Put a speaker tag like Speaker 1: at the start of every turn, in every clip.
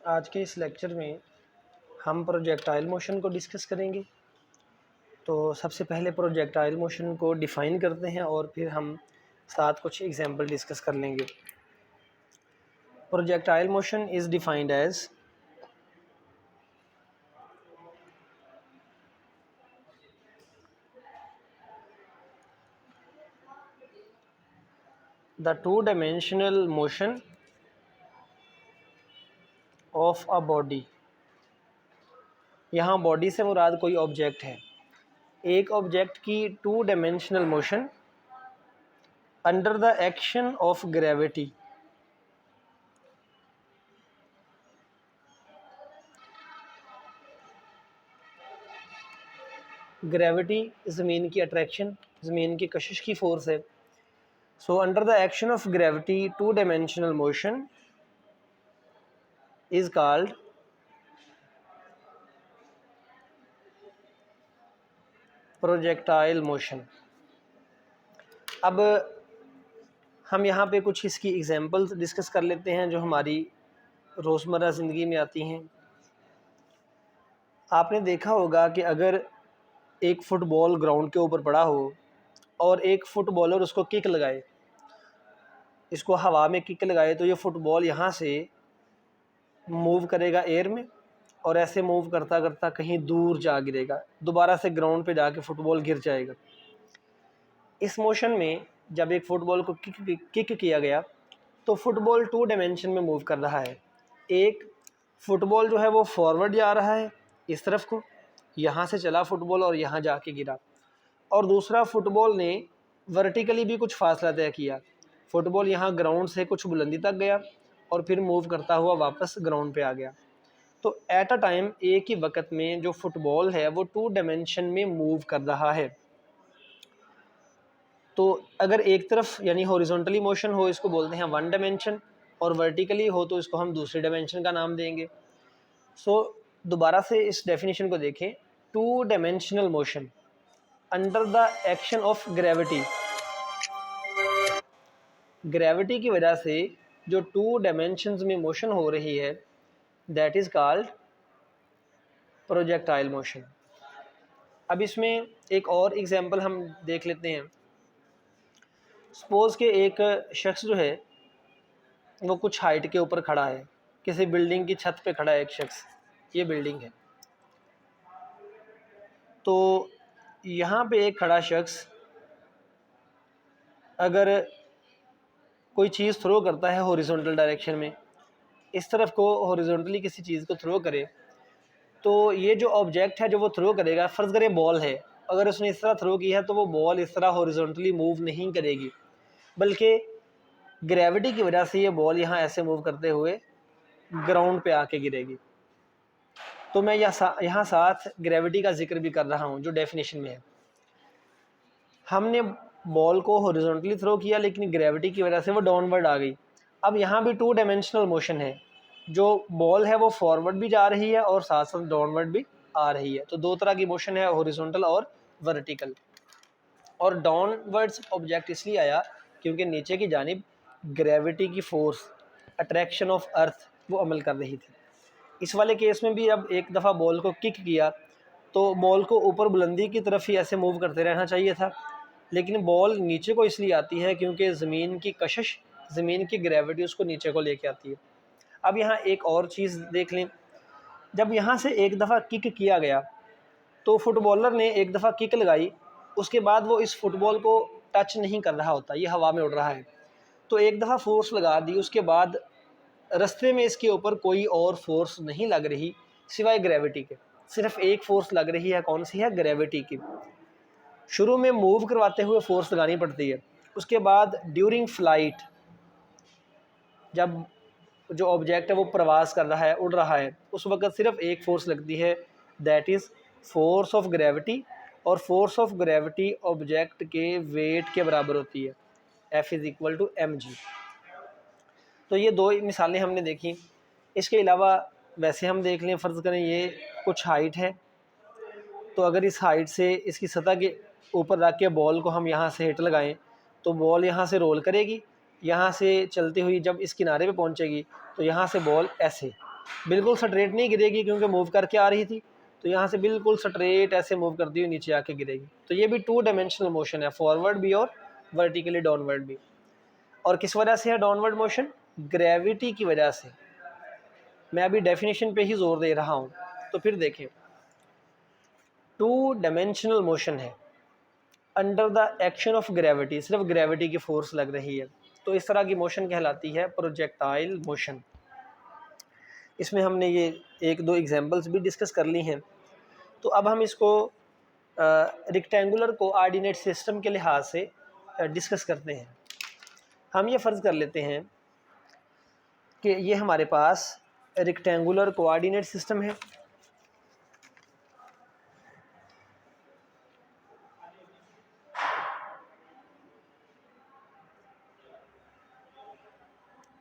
Speaker 1: आज के इस लेक्चर में हम प्रोजेक्टाइल मोशन को डिस्कस करेंगे। तो सबसे पहले प्रोजेक्टाइल मोशन को डिफ़ाइन करते हैं और फिर हम साथ कुछ एग्जांपल डिस्कस कर लेंगे। Projectile motion is defined as the two dimensional motion of a body. यहाँ बॉडी से मुराद कोई ऑब्जेक्ट है। एक ऑब्जेक्ट की two dimensional motion under the action of gravity. Gravity ज़मीन की अट्रैक्शन, ज़मीन की कशिश की फ़ोर्स है। So under the action of gravity two dimensional motion is called projectile motion. अब हम यहाँ पे कुछ इसकी एग्जांपल्स डिस्कस कर लेते हैं जो हमारी रोज़मर्रा ज़िंदगी में आती हैं। आपने देखा होगा कि अगर एक फ़ुटबॉल ग्राउंड के ऊपर पड़ा हो और एक फ़ुटबॉलर उसको किक लगाए, इसको हवा में किक लगाए, तो ये फ़ुटबॉल यहाँ से मूव करेगा एयर में और ऐसे मूव करता करता कहीं दूर जा गिरेगा, दोबारा से ग्राउंड पे जाके फ़ुटबॉल गिर जाएगा। इस मोशन में जब एक फ़ुटबॉल को किक किया गया तो फुटबॉल टू डायमेंशन में मूव कर रहा है। एक फ़ुटबॉल जो है वो फॉरवर्ड जा रहा है इस तरफ को, यहाँ से चला फ़ुटबॉल और यहाँ जाके गिरा, और दूसरा फ़ुटबॉल ने वर्टिकली भी कुछ फासला तय किया। फ़ुटबॉल यहाँ ग्राउंड से कुछ बुलंदी तक गया और फिर मूव करता हुआ वापस ग्राउंड पे आ गया। तो एट अ टाइम, एक ही वक्त में जो फुटबॉल है वो टू डायमेंशन में मूव कर रहा है। तो अगर एक तरफ यानी हॉरिजॉन्टली मोशन हो, इसको बोलते हैं वन डायमेंशन, और वर्टिकली हो तो इसको हम दूसरे डायमेंशन का नाम देंगे। सो दोबारा से इस डेफिनेशन को देखें। To dimensional motion under the action of gravity. Gravity की वजह से जो टू डायमेंशंस में मोशन हो रही है, that is called projectile motion. अब इसमें एक और एग्जांपल हम देख लेते हैं। सपोज़ के एक शख्स जो है वो कुछ हाइट के ऊपर खड़ा है, किसी बिल्डिंग की छत पे खड़ा है एक शख्स, ये बिल्डिंग है। तो यहाँ पे एक खड़ा शख्स अगर कोई चीज़ थ्रो करता है हॉरिजॉन्टल डायरेक्शन में, इस तरफ को हॉरिजॉन्टली किसी चीज़ को थ्रो करे, तो ये जो ऑब्जेक्ट है जो वो थ्रो करेगा, फ़र्ज़ करें बॉल है, अगर उसने इस तरह थ्रो किया है तो वो बॉल इस तरह हॉरिजॉन्टली मूव नहीं करेगी, बल्कि ग्रेविटी की वजह से ये बॉल यहाँ ऐसे मूव करते हुए ग्राउंड पे आके गिरेगी। तो मैं यहाँ साथ ग्रेविटी का जिक्र भी कर रहा हूँ जो डेफिनेशन में है। हमने बॉल को हॉरिजॉन्टली थ्रो किया लेकिन ग्रेविटी की वजह से वो डाउनवर्ड आ गई। अब यहाँ भी टू डायमेंशनल मोशन है, जो बॉल है वो फॉरवर्ड भी जा रही है और साथ साथ डाउनवर्ड भी आ रही है। तो दो तरह की मोशन है, हॉरिजॉन्टल और वर्टिकल। और डाउनवर्ड्स ऑब्जेक्ट इसलिए आया क्योंकि नीचे की जानिब ग्रेविटी की फोर्स, अट्रैक्शन ऑफ अर्थ, वो अमल कर रही थी। इस वाले केस में भी अब एक दफ़ा बॉल को किक किया तो बॉल को ऊपर बुलंदी की तरफ ही ऐसे मूव करते रहना चाहिए था, लेकिन बॉल नीचे को इसलिए आती है क्योंकि ज़मीन की कशिश, ज़मीन की ग्रेविटी उसको नीचे को लेके आती है। अब यहाँ एक और चीज़ देख लें। जब यहाँ से एक दफ़ा किक किया गया तो फुटबॉलर ने एक दफ़ा किक लगाई, उसके बाद वो इस फुटबॉल को टच नहीं कर रहा होता, ये हवा में उड़ रहा है। तो एक दफ़ा फोर्स लगा दी, उसके बाद रास्ते में इसके ऊपर कोई और फोर्स नहीं लग रही सिवाय ग्रेविटी के। सिर्फ एक फोर्स लग रही है, कौन सी है? ग्रेविटी की। शुरू में मूव करवाते हुए फोर्स लगानी पड़ती है, उसके बाद ड्यूरिंग फ्लाइट, जब जो ऑब्जेक्ट है वो प्रवास कर रहा है, उड़ रहा है, उस वक्त सिर्फ एक फोर्स लगती है, that is force of gravity. और फोर्स ऑफ ग्रेविटी ऑब्जेक्ट के वेट के बराबर होती है, F is equal to mg। तो ये दो मिसालें हमने देखी। इसके अलावा वैसे हम देख लें, फ़र्ज़ करें ये कुछ हाइट है, तो अगर इस हाइट से इसकी सतह के ऊपर रख के बॉल को हम यहाँ से हिट लगाएं तो बॉल यहाँ से रोल करेगी, यहाँ से चलती हुई जब इस किनारे पे पहुँचेगी तो यहाँ से बॉल ऐसे बिल्कुल स्ट्रेट नहीं गिरेगी क्योंकि मूव करके आ रही थी, तो यहाँ से बिल्कुल स्ट्रेट ऐसे मूव करती हुई नीचे आके गिरेगी। तो ये भी 2 डायमेंशनल मोशन है, फॉरवर्ड भी और वर्टिकली डाउनवर्ड भी। और किस वजह से है डाउनवर्ड मोशन? ग्रेविटी की वजह से। मैं अभी डेफिनेशन पे ही जोर दे रहा हूँ। तो फिर देखें, 2 डायमेंशनल मोशन है under the action of gravity, सिर्फ ग्रेविटी की फोर्स लग रही है, तो इस तरह की मोशन कहलाती है प्रोजेक्टाइल मोशन। इसमें हमने ये 1-2 एग्जांपल्स भी डिस्कस कर ली हैं। तो अब हम इसको रेक्टेंगुलर कोऑर्डिनेट सिस्टम के लिहाज से डिस्कस करते हैं। हम ये फ़र्ज़ कर लेते हैं कि ये हमारे पास रेक्टेंगुलर कोऑर्डिनेट सिस्टम है।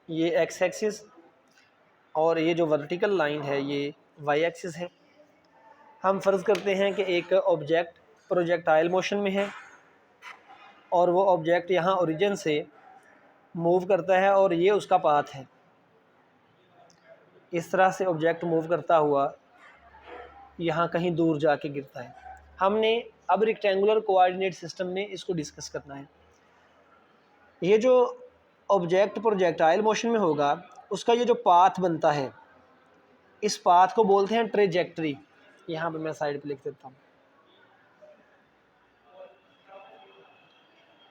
Speaker 1: ये एक्स एक्सिस और ये जो वर्टिकल लाइन है ये वाई एक्सिस है। हम फ़र्ज़ करते हैं कि एक ऑब्जेक्ट प्रोजेक्टाइल मोशन में है और वो ऑब्जेक्ट यहाँ ओरिजिन से मूव करता है और ये उसका पाथ है। इस तरह से ऑब्जेक्ट मूव करता हुआ यहाँ कहीं दूर जाके गिरता है। हमने अब रेक्टेंगुलर कोऑर्डिनेट सिस्टम में इसको डिस्कस करना है। ये जो ऑब्जेक्ट प्रोजेक्टाइल मोशन में होगा उसका ये जो पाथ बनता है, इस पाथ को बोलते हैं ट्रेजेक्ट्री। यहाँ पे मैं साइड पे लिख देता हूँ,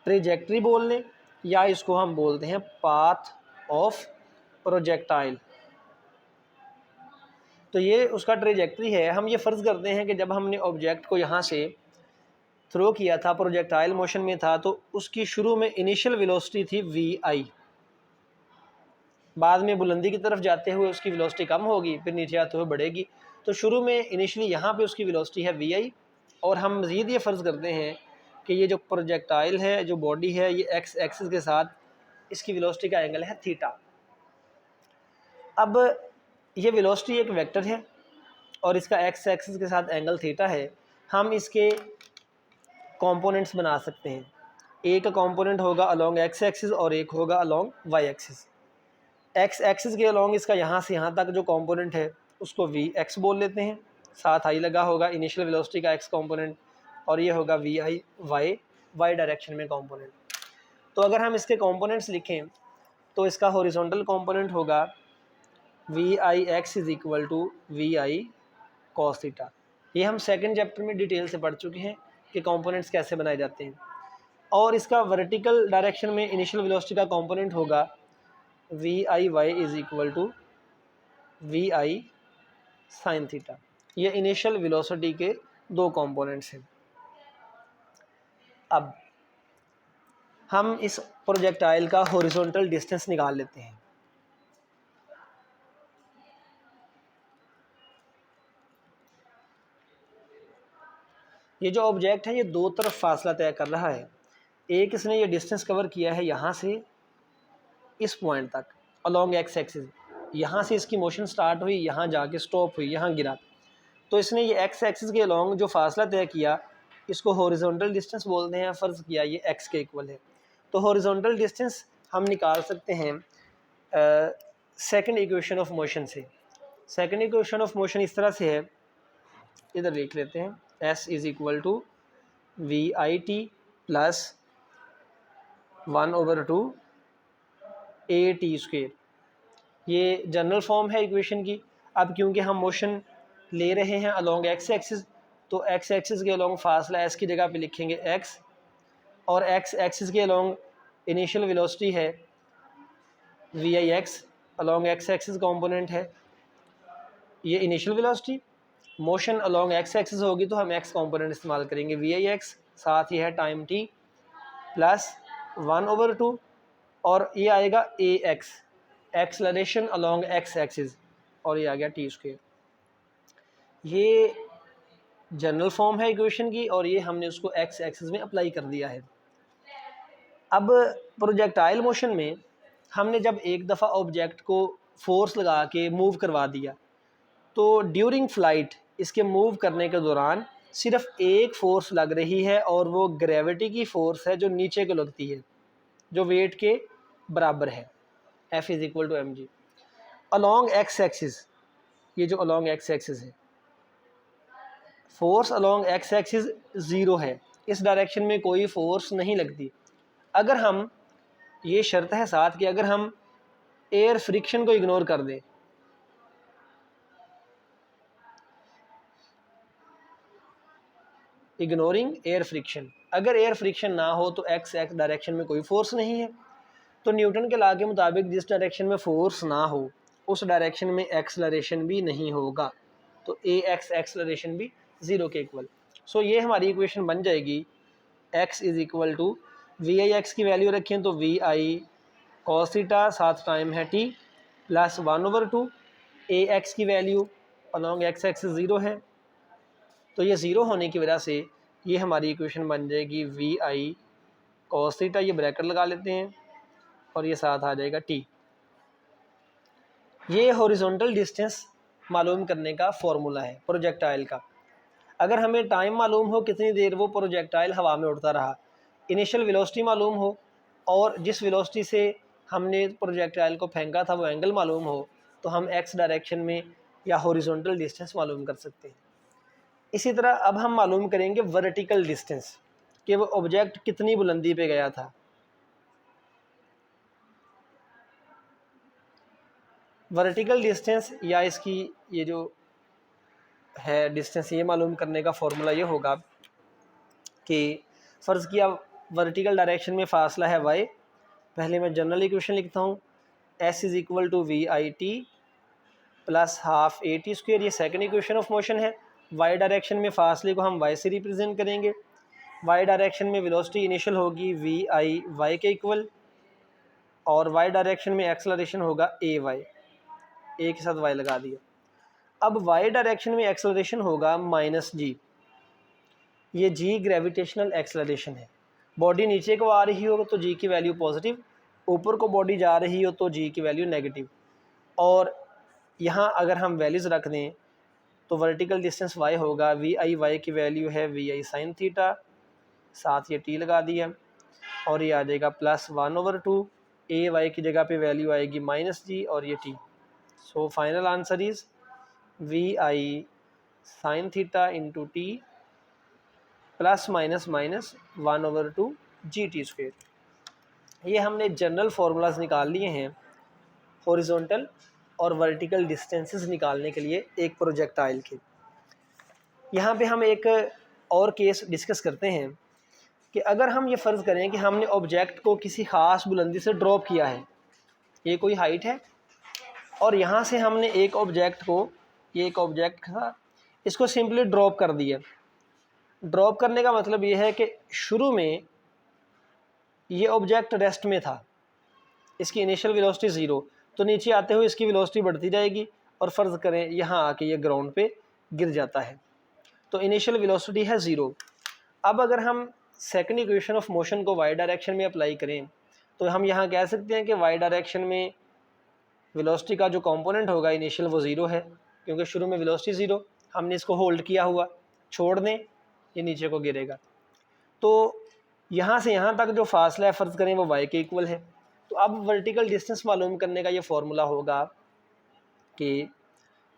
Speaker 1: ट्रेजेक्ट्री बोल लें या इसको हम बोलते हैं पाथ ऑफ प्रोजेक्टाइल। तो ये उसका ट्रेजेक्ट्री है। हम ये फ़र्ज़ करते हैं कि जब हमने ऑब्जेक्ट को यहाँ से थ्रो किया था, प्रोजेक्टाइल मोशन में था, तो उसकी शुरू में इनिशियल वेलोसिटी थी vi, बाद में बुलंदी की तरफ जाते हुए उसकी वेलोसिटी कम होगी, फिर नीचे आते हुए बढ़ेगी। तो शुरू में इनिशियली यहाँ पे उसकी वेलोसिटी है vi, और हम मज़ीद ये फ़र्ज़ करते हैं कि ये जो प्रोजेक्टाइल है, जो बॉडी है, ये एक्स एक्सिस के साथ इसकी वेलोसिटी का एंगल है थीटा। अब ये वेलोसिटी एक वेक्टर है और इसका एक्स एक्सिस के साथ एंगल थीटा है। हम इसके कंपोनेंट्स बना सकते हैं। एक कंपोनेंट होगा अलोंग एक्स एक्सिस और एक होगा along y axis. X axis के अलोंग इसका यहाँ से यहाँ तक जो कंपोनेंट है उसको वी एक्स बोल लेते हैं, साथ आई लगा होगा इनिशियल वेलोसिटी का एक्स कंपोनेंट, और ये होगा वी आई वाई डायरेक्शन में कंपोनेंट। तो अगर हम इसके कंपोनेंट्स लिखें तो इसका हॉरिजॉन्टल कंपोनेंट होगा v i x is equal to v i cos theta. ये हम सेकंड चैप्टर में डिटेल से पढ़ चुके हैं कि कंपोनेंट्स कैसे बनाए जाते हैं। और इसका वर्टिकल डायरेक्शन में इनिशियल वेलोसिटी का कंपोनेंट होगा v i y is equal to v i sine theta. ये इनिशियल वेलोसिटी के 2 कंपोनेंट्स हैं। अब हम इस प्रोजेक्टाइल का हॉरिजॉन्टल डिस्टेंस निकाल लेते हैं। ये जो ऑब्जेक्ट है ये 2 तरफ फासला तय कर रहा है। एक इसने ये डिस्टेंस कवर किया है यहाँ से इस पॉइंट तक अलोंग एक्स एक्सिस, यहाँ से इसकी मोशन स्टार्ट हुई, यहाँ जाके स्टॉप हुई, यहाँ गिरा। तो इसने ये एक्स एक्सिस के अलोंग जो फासला तय किया इसको हॉरिजॉन्टल डिस्टेंस बोलते हैं। फ़र्ज़ किया ये एक्स के इक्वल है, तो हॉरिजॉन्टल डिस्टेंस हम निकाल सकते हैं सेकंड इक्वेशन ऑफ मोशन से। सेकंड इक्वेशन ऑफ मोशन इस तरह से है, इधर लिख लेते हैं, s is equal to v i t plus 1/2 a t square. ये जनरल फॉर्म है इक्वेशन की। अब क्योंकि हम मोशन ले रहे हैं अलोंग एक्स एक्सिस, तो एक्स एक्सिस के अलोंग फासला एस की जगह पे लिखेंगे एक्स, और एक्स एक्सिस के अलोंग इनिशियल वेलोसिटी है v i x, along x axis component है ये initial velocity. Motion along x axis होगी तो हम एक्स कंपोनेंट इस्तेमाल करेंगे वी आई एक्स, साथ ही है टाइम टी प्लस 1/2, और ये आएगा a x acceleration along x axis, और ये आ गया टी स्क्वेयर। ये जनरल फॉर्म है इक्वेशन की और ये हमने उसको एक्स एक्सिस में अप्लाई कर दिया है। अब प्रोजेक्टाइल मोशन में हमने जब एक दफ़ा ऑब्जेक्ट को फोर्स लगा के मूव करवा दिया, तो ड्यूरिंग फ्लाइट इसके मूव करने के दौरान सिर्फ एक फ़ोर्स लग रही है और वो ग्रेविटी की फ़ोर्स है जो नीचे को लगती है, जो वेट के बराबर है, F is equal to mg along x axis. ये जो अलॉन्ग एक्स एक्सिस है, force along x axis zero है, इस डायरेक्शन में कोई फोर्स नहीं लगती। अगर हम, ये शर्त है साथ कि अगर हम एयर फ्रिक्शन को इग्नोर कर दें, इग्नोरिंग एयर फ्रिक्शन, अगर एयर फ्रिक्शन ना हो तो एक्स एक्स डायरेक्शन में कोई फोर्स नहीं है। तो न्यूटन के लॉ के मुताबिक जिस डायरेक्शन में फोर्स ना हो उस डायरेक्शन में एक्सलरेशन भी नहीं होगा, तो ए एक्स एक्सलरेशन भी ज़ीरो के इक्वल। सो ये हमारी इक्वेशन बन जाएगी x is equal to v i x की वैल्यू रखें तो वी आई कॉस थीटा, साथ टाइम है t, प्लस 1/2 ए एक्स की value along x axis zero है, तो ये ज़ीरो होने की वजह से ये हमारी इक्वेशन बन जाएगी वी आई कॉस थीटा, ये ब्रैकेट लगा लेते हैं और ये साथ आ जाएगा t। ये हॉरिजॉन्टल डिस्टेंस मालूम करने का फॉर्मूला है प्रोजेक्टाइल का। अगर हमें टाइम मालूम हो कितनी देर वो प्रोजेक्टाइल हवा में उड़ता रहा, इनिशियल वेलोसिटी मालूम हो और जिस वेलोसिटी से हमने प्रोजेक्टाइल को फेंका था वो एंगल मालूम हो, तो हम एक्स डायरेक्शन में या हॉरिजॉन्टल डिस्टेंस मालूम कर सकते हैं। इसी तरह अब हम मालूम करेंगे वर्टिकल डिस्टेंस, कि वो ऑब्जेक्ट कितनी बुलंदी पे गया था। वर्टिकल डिस्टेंस या इसकी ये जो है डिस्टेंस, ये मालूम करने का फॉर्मूला ये होगा कि फ़र्ज़ किया वर्टिकल डायरेक्शन में फ़ासला है y, पहले मैं जनरल इक्वेशन लिखता हूँ, s is equal to v i t plus half a t square, ये सेकंड इक्वेशन ऑफ मोशन है। y डायरेक्शन में फ़ासले को हम y से रिप्रेजेंट करेंगे, y डायरेक्शन में वेलोसिटी इनिशियल होगी वी आई वाई के इक्वल, और y डायरेक्शन में एक्सेलरेशन होगा ए वाई, ए के साथ y लगा दिया। अब y डायरेक्शन में एक्सेलरेशन होगा माइनस जी, ये g ग्रेविटेशनल एक्सेलरेशन है। बॉडी नीचे को आ रही हो तो g की वैल्यू पॉजिटिव, ऊपर को बॉडी जा रही हो तो g की वैल्यू नेगेटिव। और यहाँ अगर हम वैल्यूज़ रख दें तो वर्टिकल डिस्टेंस y होगा वी आई वाई की वैल्यू है वी आई साइन थीटा, साथ ये t लगा दिया और ये आ जाएगा प्लस 1/2, ए वाई की जगह पे वैल्यू आएगी माइनस जी और ये t। So final answer is v i sine theta into t plus minus minus 1/2 g t square. ये हमने जनरल फार्मूलाज निकाल लिए हैं हॉरिजॉन्टल और वर्टिकल डिस्टेंसेस निकालने के लिए एक प्रोजेक्टाइल के। यहाँ पे हम एक और केस डिस्कस करते हैं कि अगर हम ये फ़र्ज़ करें कि हमने ऑब्जेक्ट को किसी ख़ास बुलंदी से ड्रॉप किया है, ये कोई हाइट है और यहाँ से हमने एक ऑब्जेक्ट को, ये एक ऑब्जेक्ट था, इसको सिंपली ड्रॉप कर दिया। ड्रॉप करने का मतलब ये है कि शुरू में ये ऑब्जेक्ट रेस्ट में था, इसकी इनिशियल वेलोसिटी ज़ीरो, तो नीचे आते हुए इसकी वेलोसिटी बढ़ती जाएगी और फ़र्ज़ करें यहाँ आके ये ग्राउंड पे गिर जाता है, तो इनिशियल वेलोसिटी है ज़ीरो। अब अगर हम सेकंड इक्वेशन ऑफ मोशन को वाई डायरेक्शन में अप्लाई करें तो हम यहाँ कह सकते हैं कि वाई डायरेक्शन में वेलोसिटी का जो कंपोनेंट होगा इनिशियल वो ज़ीरो है, क्योंकि शुरू में वेलोसिटी ज़ीरो, हमने इसको होल्ड किया हुआ, छोड़ दें ये नीचे को गिरेगा। तो यहाँ से यहाँ तक जो फासला है फ़र्ज़ करें वो y के इक्वल है। तो अब वर्टिकल डिस्टेंस मालूम करने का ये फार्मूला होगा कि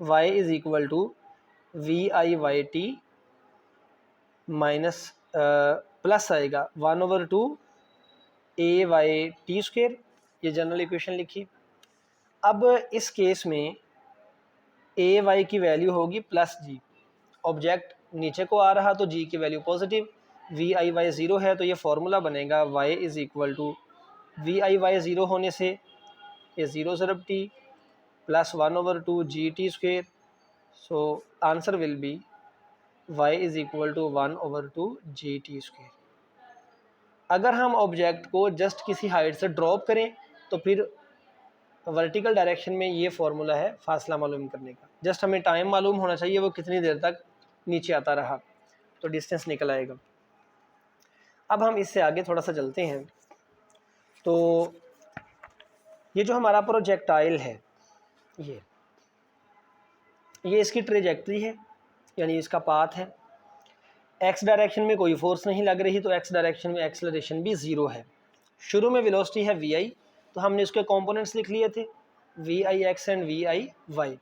Speaker 1: y is equal to v i Y T minus plus आएगा 1/2 ए वाई टी स्क्वेयर, ये जनरल इक्वेशन लिखी। अब इस केस में ए वाई की वैल्यू होगी प्लस जी, ऑब्जेक्ट नीचे को आ रहा तो जी की value positive, we i Y zero है तो ये फार्मूला बनेगा y is equal to v i Y zero होने से ये zero ज़रब T plus 1/2 g t square. So answer will be y is equal to 1/2 g t square. अगर हम object को जस्ट किसी हाइट से ड्रॉप करें तो फिर वर्टिकल डायरेक्शन में ये फार्मूला है फासला मालूम करने का, जस्ट हमें टाइम मालूम होना चाहिए वो कितनी देर तक नीचे आता रहा, तो डिस्टेंस निकल आएगा। अब हम इससे आगे थोड़ा सा चलते हैं। तो ये जो हमारा प्रोजेक्टाइल है ये इसकी ट्रेजेक्ट्री है, यानी इसका पाथ है। एक्स डायरेक्शन में कोई फोर्स नहीं लग रही तो एक्स डायरेक्शन में एक्सेलरेशन भी ज़ीरो है। शुरू में वेलोसिटी है वी आई, तो हमने उसके कंपोनेंट्स लिख लिए थे v i x and v i y.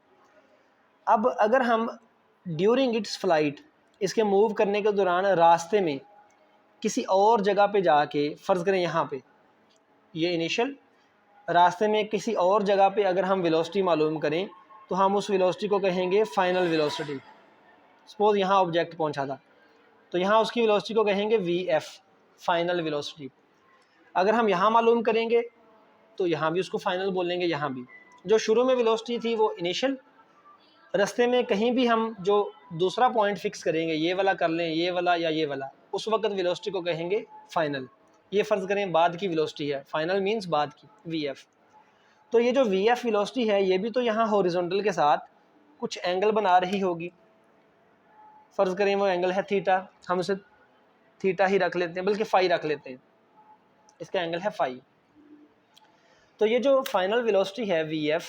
Speaker 1: अब अगर हम ड्यूरिंग इट्स फ्लाइट, इसके मूव करने के दौरान रास्ते में किसी और जगह पे जाके, फ़र्ज़ करें यहाँ पे ये इनिशियल, रास्ते में किसी और जगह पे अगर हम वेलोसिटी मालूम करें तो हम उस वेलोसिटी को कहेंगे फ़ाइनल वेलोसिटी। सपोज़ यहाँ ऑब्जेक्ट पहुँचा था तो यहाँ उसकी वेलोसिटी को कहेंगे वी एफ, फाइनल वेलोसिटी। अगर हम यहाँ मालूम करेंगे तो यहाँ भी उसको फाइनल बोलेंगे, यहाँ भी। जो शुरू में वेलोसिटी थी वो इनिशियल, रास्ते में कहीं भी हम जो दूसरा पॉइंट फिक्स करेंगे, ये वाला कर लें, ये वाला या ये वाला, उस वक्त वेलोसिटी को कहेंगे फाइनल। ये फ़र्ज़ करें बाद की वेलोसिटी है, फाइनल मीन्स बाद की, वी एफ। तो ये जो वी एफ वेलोसिटी है ये भी तो यहाँ हॉरिजॉन्टल के साथ कुछ एंगल बना रही होगी। फ़र्ज़ करें वो एंगल है थीटा, हम उसे थीटा ही रख लेते हैं, बल्कि फ़ाई रख लेते हैं, इसका एंगल है फ़ाई। तो ये जो फाइनल वेलोसिटी है वी एफ,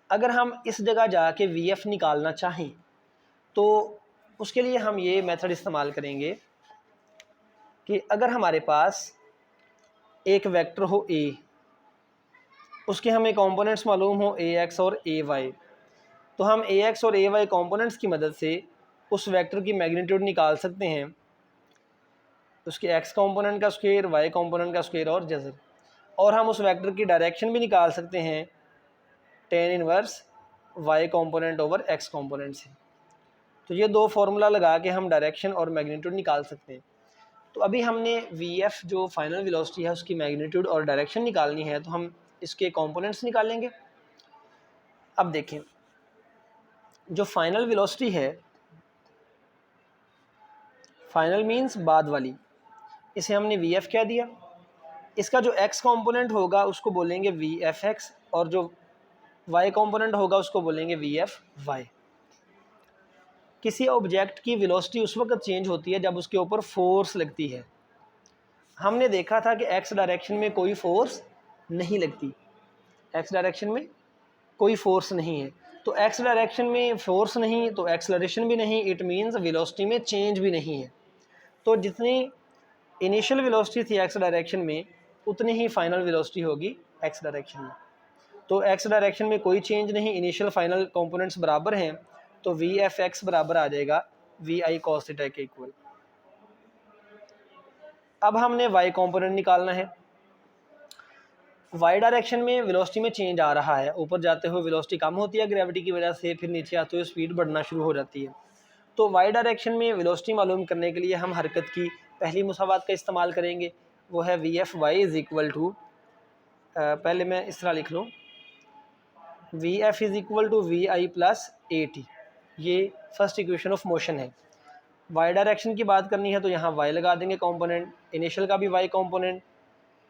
Speaker 1: अगर हम इस जगह जाके वी एफ निकालना चाहें तो उसके लिए हम ये मेथड इस्तेमाल करेंगे कि अगर हमारे पास एक वेक्टर हो ए, उसके हमें कंपोनेंट्स मालूम हो ए एक्स और ए वाई, तो हम ए एक्स और ए वाई कंपोनेंट्स की मदद से उस वेक्टर की मैग्नीट्यूड निकाल सकते हैं, उसके एक्स कंपोनेंट का स्क्वायर, वाई कंपोनेंट का स्क्वायर और जज़र। और हम उस वेक्टर की डायरेक्शन भी निकाल सकते हैं tan inverse y component over x component से। तो ये दो फार्मूला लगा के हम डायरेक्शन और मैग्नीट्यूड निकाल सकते हैं। तो अभी हमने वी एफ जो फाइनल वेलोसिटी है उसकी मैग्नीट्यूड और डायरेक्शन निकालनी है, तो हम इसके कंपोनेंट्स निकालेंगे। अब देखें, जो फाइनल वेलोसिटी है, फाइनल मीन्स बाद वाली, इसे हमने वी एफ कह दिया। इसका जो एक्स कंपोनेंट होगा उसको बोलेंगे वी एफ एक्स, और जो वाई कंपोनेंट होगा उसको बोलेंगे वी एफ वाई। किसी ऑब्जेक्ट की वेलोसिटी उस वक्त चेंज होती है जब उसके ऊपर फोर्स लगती है। हमने देखा था कि एक्स डायरेक्शन में कोई फोर्स नहीं लगती, एक्स डायरेक्शन में कोई फोर्स नहीं है। तो एक्स डायरेक्शन में फोर्स नहीं तो एक्सेलरेशन भी नहीं, इट मीन्स वेलोसिटी में चेंज भी नहीं है। तो जितनी इनिशियल वेलोसिटी थी एक्स डायरेक्शन में उतनी ही फाइनल वेलोसिटी होगी एक्स डायरेक्शन में। तो एक्स डायरेक्शन में कोई चेंज नहीं, इनिशियल फाइनल कंपोनेंट्स बराबर हैं, तो वी एफ एक्स बराबर आ जाएगा वी आई कॉस थीटा के इक्वल। अब हमने वाई कंपोनेंट निकालना है। वाई डायरेक्शन में वेलोसिटी में चेंज आ रहा है, ऊपर जाते हुए वेलोसिटी कम होती है ग्रेविटी की वजह से, फिर नीचे आते हुए स्पीड बढ़ना शुरू हो जाती है। तो वाई डायरेक्शन में वेलोसिटी मालूम करने के लिए हम हरकत की पहली मुसावात का इस्तेमाल करेंगे, वो है v f y is equal to, पहले मैं इस तरह लिख लूँ, v f is equal to v i plus a t. ये फर्स्ट इक्वेशन ऑफ मोशन है। वाई डायरेक्शन की बात करनी है तो यहाँ वाई लगा देंगे कंपोनेंट, इनिशियल का भी वाई कंपोनेंट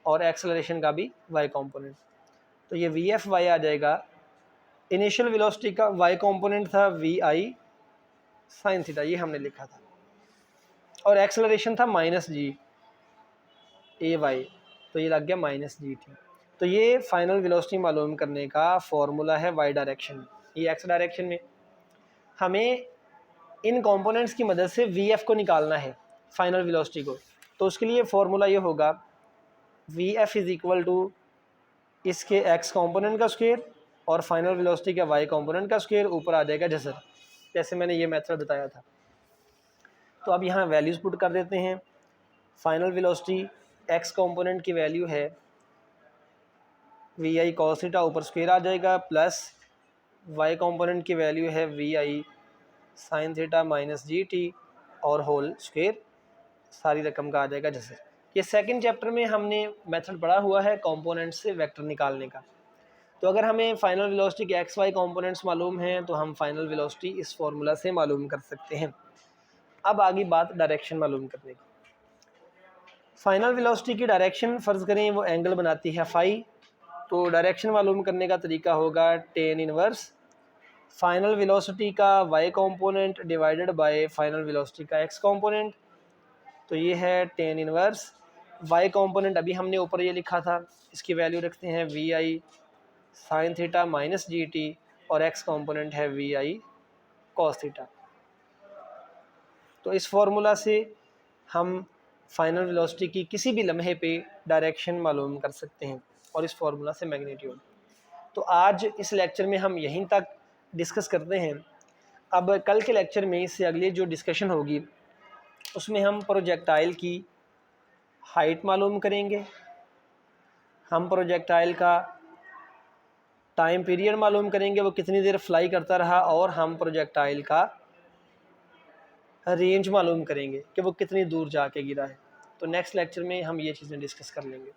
Speaker 1: और एक्सेलरेशन का भी वाई कंपोनेंट। तो ये वी एफ वाई आ जाएगा, इनिशियल वेलोसिटी का वाई कंपोनेंट था वी आई साइन थीटा, ये हमने लिखा था, और एक्सेलरेशन था माइनस जी ए वाई, तो ये लग गया माइनस जी टी। तो ये फाइनल वेलोसिटी मालूम करने का फॉर्मूला है वाई डायरेक्शन में। ये एक्स डायरेक्शन में हमें इन कंपोनेंट्स की मदद से वी एफ को निकालना है, फाइनल वेलोसिटी को। तो उसके लिए फॉर्मूला ये होगा v f is equal to इसके एक्स कंपोनेंट का स्क्वायर और फाइनल वेलोसिटी का वाई कंपोनेंट का स्क्वायर, ऊपर आ जाएगा जैसे जैसे मैंने ये मेथड बताया था। तो अब यहाँ वैल्यूज़ पुट कर देते हैं। फाइनल वेलोसिटी एक्स कंपोनेंट की वैल्यू है वी आई कॉस थीटा, ऊपर स्क्वायर आ जाएगा, प्लस वाई कंपोनेंट की वैल्यू है v i sine theta minus g t और होल स्क्वायर, सारी रकम का आ जाएगा जैसे। ये सेकंड चैप्टर में हमने मेथड पढ़ा हुआ है कंपोनेंट से वेक्टर निकालने का। तो अगर हमें फाइनल वेलोसिटी के एक्स वाई कंपोनेंट्स मालूम हैं तो हम फाइनल वेलोसिटी इस फार्मूला से मालूम कर सकते हैं। अब आगे बात डायरेक्शन मालूम करने की। फाइनल वेलोसिटी की डायरेक्शन फ़र्ज़ करें वो एंगल बनाती है फ़ाई, तो डायरेक्शन मालूम करने का तरीका होगा टेन इनवर्स फाइनल वेलोसिटी का y component divided by final velocity का एक्स कंपोनेंट। तो ये है टेन इनवर्स वाई कंपोनेंट, अभी हमने ऊपर ये लिखा था, इसकी वैल्यू रखते हैं v i sine theta minus g t और एक्स कंपोनेंट है वी आई कॉस थीटा। तो इस फार्मूला से हम फाइनल वेलोसिटी की किसी भी लम्हे पे डायरेक्शन मालूम कर सकते हैं, और इस फार्मूला से मैग्नीट्यूड। तो आज इस लेक्चर में हम यहीं तक डिस्कस करते हैं अब कल के लेक्चर में इससे अगली जो डिस्कशन होगी उसमें हम प्रोजेक्टाइल की हाइट मालूम करेंगे, हम प्रोजेक्टाइल का टाइम पीरियड मालूम करेंगे, वो कितनी देर फ्लाई करता रहा, और हम प्रोजेक्टाइल का रेंज मालूम करेंगे कि वो कितनी दूर जाके गिरा है। तो नेक्स्ट लेक्चर में हम ये चीज़ें डिस्कस कर लेंगे।